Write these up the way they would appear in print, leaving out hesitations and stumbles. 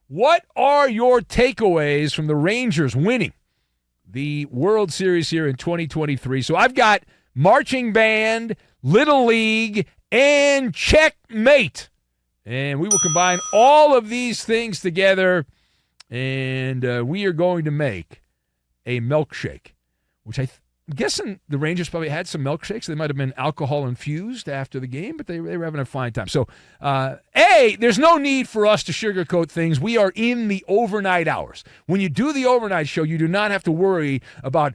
What are your takeaways from the Rangers winning the World Series here in 2023? So I've got marching band, Little League, and checkmate. And we will combine all of these things together, and we are going to make a milkshake, which I'm guessing the Rangers probably had some milkshakes. They might have been alcohol-infused after the game, but they were having a fine time. So, there's no need for us to sugarcoat things. We are in the overnight hours. When you do the overnight show, you do not have to worry about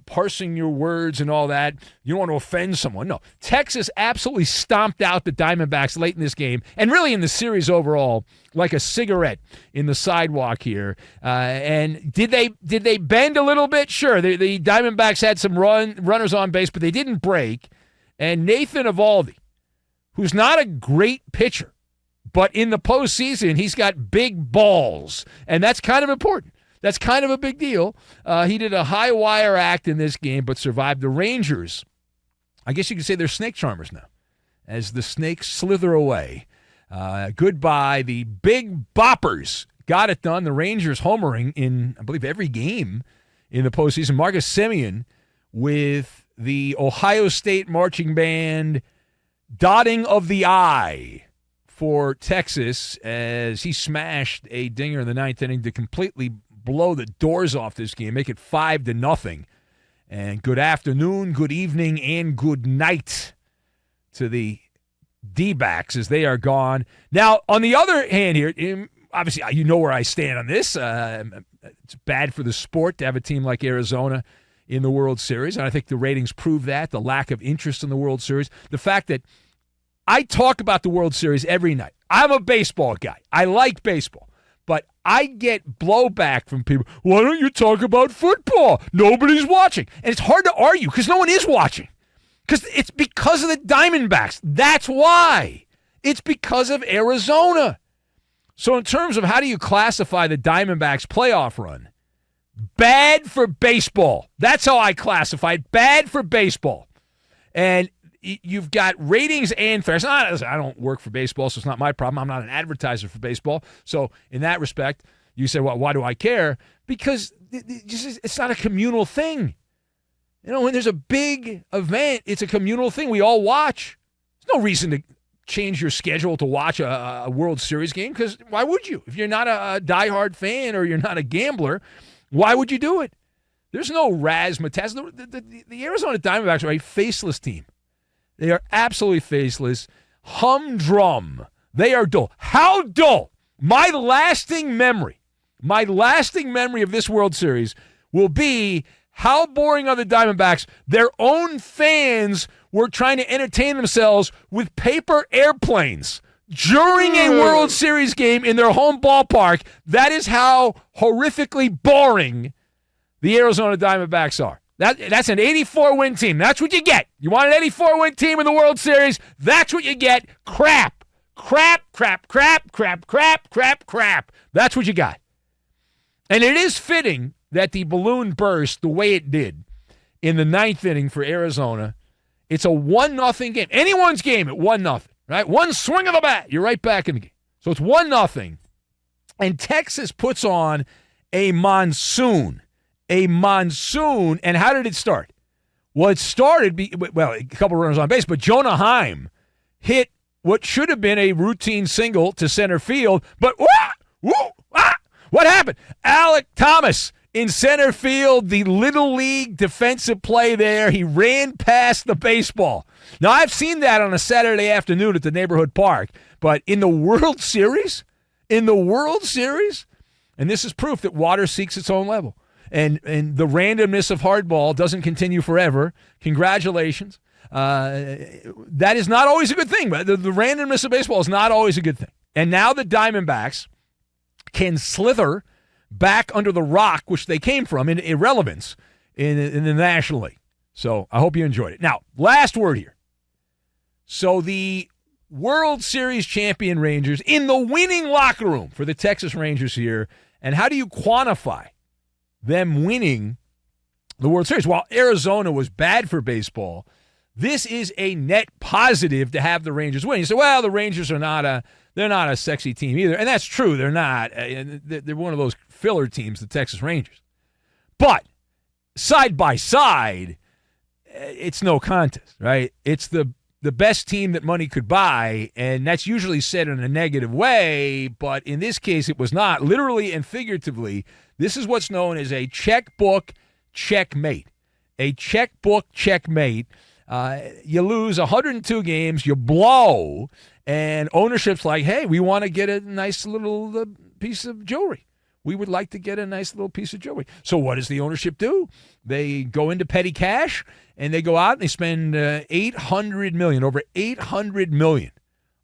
parsing your words and all that. You don't want to offend someone. No. Texas absolutely stomped out the Diamondbacks late in this game, and really in the series overall, like a cigarette in the sidewalk here. And did they bend a little bit? Sure. The Diamondbacks had some runners on base, but they didn't break. And Nathan Eovaldi, who's not a great pitcher, but in the postseason, he's got big balls, and that's kind of important. That's kind of a big deal. He did a high-wire act in this game, but survived. The Rangers, I guess you could say they're snake charmers now, as the snakes slither away. Goodbye. The big boppers got it done. The Rangers homering in, I believe, every game in the postseason. Marcus Semien with the Ohio State marching band dotting of the I for Texas as he smashed a dinger in the ninth inning to completely blow the doors off this game, make it 5-0. And good afternoon, good evening, and good night to the D-backs as they are gone. Now, on the other hand here, obviously you know where I stand on this. It's bad for the sport to have a team like Arizona in the World Series, and I think the ratings prove that, the lack of interest in the World Series. The fact that I talk about the World Series every night. I'm a baseball guy. I like baseball. But I get blowback from people. Why don't you talk about football? Nobody's watching. And it's hard to argue because no one is watching. Because it's because of the Diamondbacks. That's why. It's because of Arizona. So in terms of how do you classify the Diamondbacks playoff run? Bad for baseball. That's how I classify it. Bad for baseball. And you've got ratings and fair. I don't work for baseball, so it's not my problem. I'm not an advertiser for baseball. So in that respect, you say, well, why do I care? Because it's not a communal thing. When there's a big event, it's a communal thing. We all watch. There's no reason to change your schedule to watch a World Series game, because why would you? If you're not a diehard fan or you're not a gambler, why would you do it? There's no razzmatazz. The Arizona Diamondbacks are a faceless team. They are absolutely faceless. Humdrum. They are dull. How dull? My lasting memory of this World Series will be how boring are the Diamondbacks. Their own fans were trying to entertain themselves with paper airplanes during a World Series game in their home ballpark. That is how horrifically boring the Arizona Diamondbacks are. That's an 84-win team. That's what you get. You want an 84-win team in the World Series? That's what you get. Crap. Crap, crap, crap, crap, crap, crap, crap. That's what you got. And it is fitting that the balloon burst the way it did in the ninth inning for Arizona. It's a 1-0 game. Anyone's game at 1-0, right? One swing of the bat, you're right back in the game. So it's 1-0. And Texas puts on a monsoon. And how did it start? Well, it started, a couple runners on base, but Jonah Heim hit what should have been a routine single to center field, but what happened? Alec Thomas in center field, the Little League defensive play there. He ran past the baseball. Now, I've seen that on a Saturday afternoon at the neighborhood park, but in the World Series, and this is proof that water seeks its own level. And the randomness of hardball doesn't continue forever. Congratulations. That is not always a good thing. But the randomness of baseball is not always a good thing. And now the Diamondbacks can slither back under the rock, which they came from, in irrelevance in the National League. So I hope you enjoyed it. Now, last word here. So the World Series champion Rangers in the winning locker room for the Texas Rangers here. And how do you quantify them winning the World Series? While Arizona was bad for baseball, This is a net positive to have the Rangers win. You say, well, the Rangers are they're not a sexy team either. And that's true. They're not. They're one of those filler teams, the Texas Rangers. But side by side, it's no contest, right? It's the best team that money could buy, and that's usually said in a negative way, but in this case it was not. Literally and figuratively, this is what's known as a checkbook checkmate. A checkbook checkmate. You lose 102 games, you blow, and ownership's like, hey, we want to get a nice little piece of jewelry. We would like to get a nice little piece of jewelry. So what does the ownership do? They go into petty cash, and they go out and they spend $800 million, over $800 million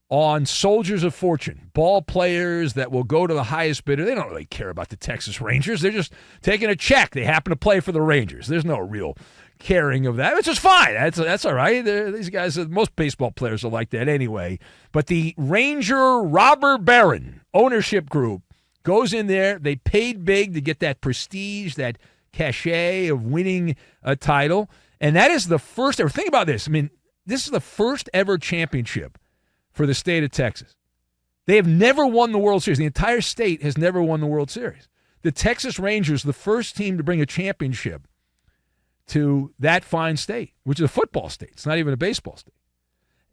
on soldiers of fortune, ball players that will go to the highest bidder. They don't really care about the Texas Rangers. They're just taking a check. They happen to play for the Rangers. There's no real caring of that, which is fine. That's all right. These guys, most baseball players are like that anyway. But the Ranger robber baron ownership group goes in there. They paid big to get that prestige, that cachet of winning a title. And that is the first ever. Think about this. I mean, this is the first ever championship for the state of Texas. They have never won the World Series. The entire state has never won the World Series. The Texas Rangers, the first team to bring a championship to that fine state, which is a football state. It's not even a baseball state.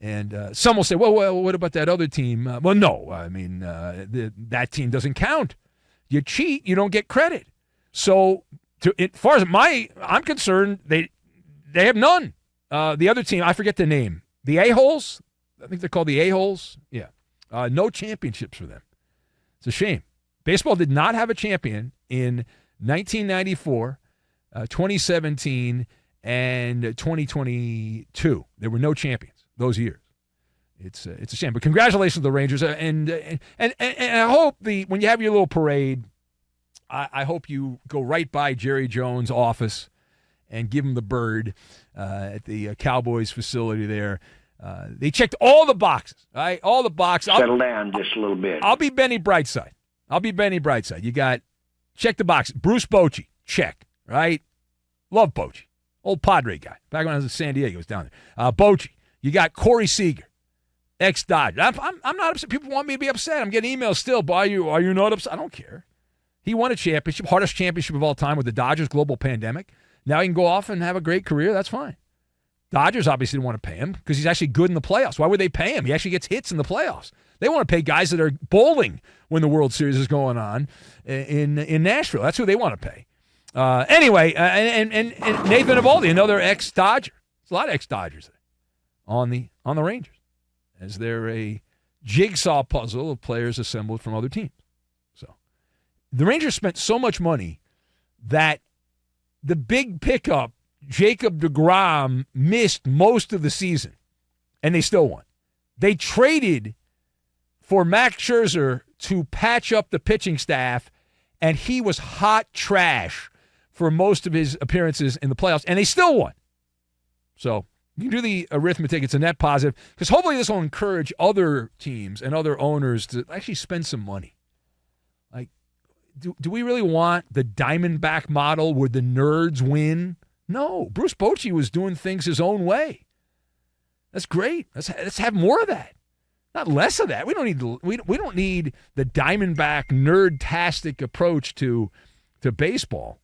And some will say, well, what about that other team? Well, no. I mean, that team doesn't count. You cheat, you don't get credit. So as far as I'm concerned, they have none. The other team, I forget the name. The A-Holes? I think they're called the A-Holes. Yeah. No championships for them. It's a shame. Baseball did not have a champion in 1994, 2017, and 2022. There were no champions those years. It's a shame. But congratulations to the Rangers. And I hope when you have your little parade, I hope you go right by Jerry Jones' office and give him the bird at the Cowboys facility there. They checked all the boxes, right? All the boxes. Settle down just a little bit. I'll be Benny Brightside. You got, check the box. Bruce Bochy, check, right? Love Bochy. Old Padre guy. Back when I was in San Diego, he was down there. Bochy. You got Corey Seager, ex-Dodger. I'm not upset. People want me to be upset. I'm getting emails still. But are you not upset? I don't care. He won a championship, hardest championship of all time with the Dodgers global pandemic. Now he can go off and have a great career. That's fine. Dodgers obviously didn't want to pay him because he's actually good in the playoffs. Why would they pay him? He actually gets hits in the playoffs. They want to pay guys that are bowling when the World Series is going on in Nashville. That's who they want to pay. Anyway, and Nathan Eovaldi, another ex-Dodger. There's a lot of ex-Dodgers there on the Rangers, as they're a jigsaw puzzle of players assembled from other teams. So the Rangers spent so much money that the big pickup, Jacob deGrom, missed most of the season, and they still won. They traded for Max Scherzer to patch up the pitching staff, and he was hot trash for most of his appearances in the playoffs, and they still won. So you can do the arithmetic. It's a net positive, because hopefully this will encourage other teams and other owners to actually spend some money. Like, do we really want the Diamondback model where the nerds win? No. Bruce Bochy was doing things his own way. That's great. Let's have more of that, not less of that. We don't need the Diamondback nerd-tastic approach to baseball.